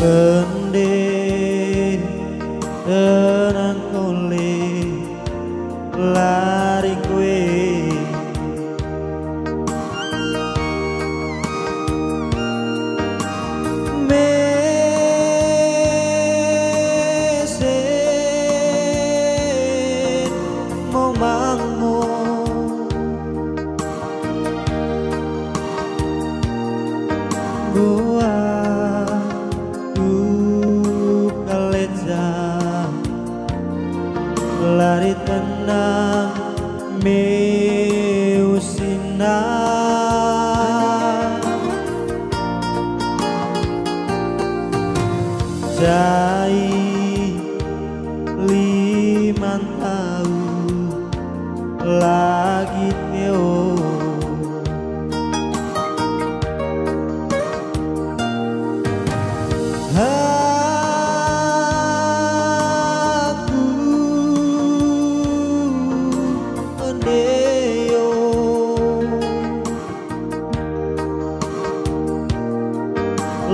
Ende tenang kole lari kue mesin momangmu buat kaleja lari tenang meusina jai liman tahu lagi teo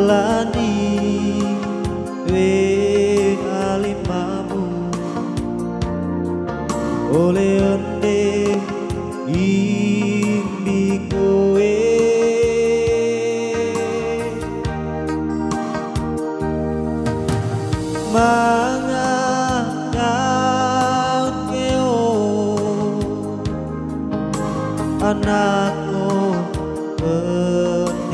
lani we alimamu oleh ende imbi kowe mangakat keo anakku petikeo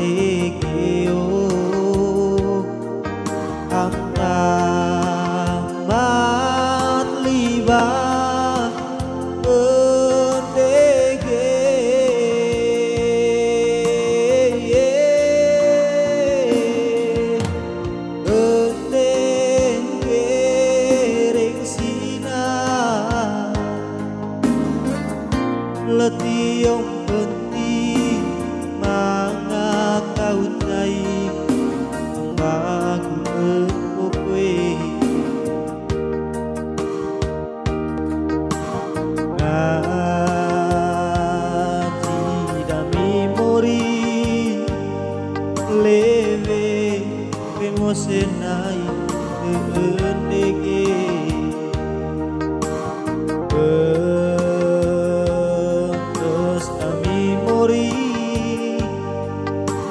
amat liba pendege pendege ring sina letiong penting manga kau cai bagu leve emosenai endege terus kami mori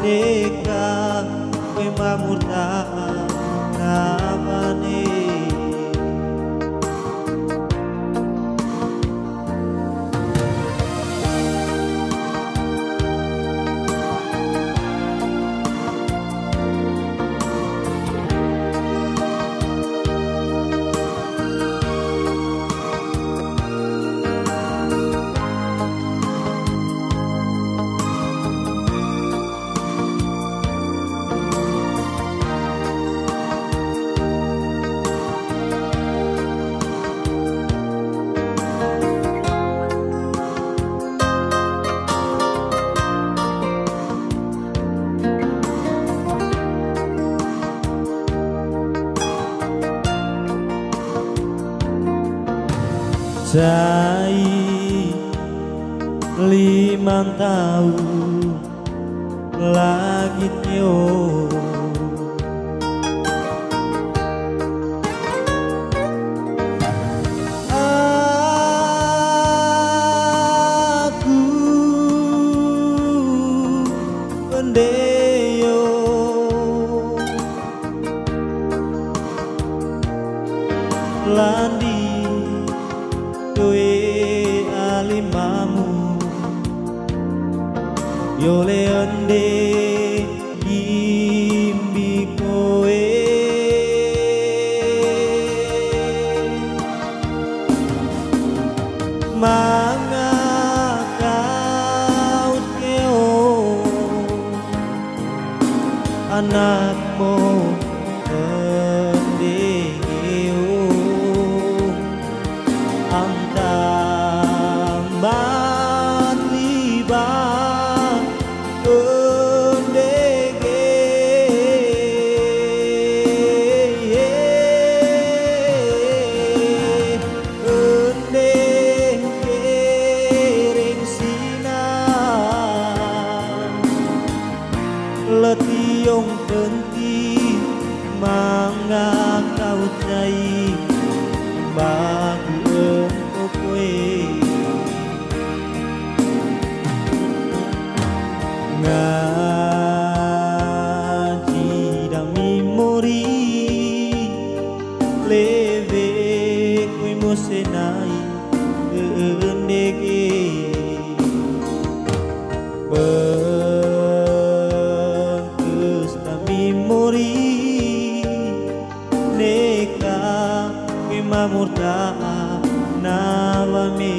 neka pemamurta namane jai liman tahu lagi teo aku pendeo landi kowe alimamu yole ende imbi kowe manga kau keo anakmu letiong penting Mangga kau cai bagu kowe ngaji dang memori leve kowe mosenai gendege bengkes dang memori neka kowe mamurta nawame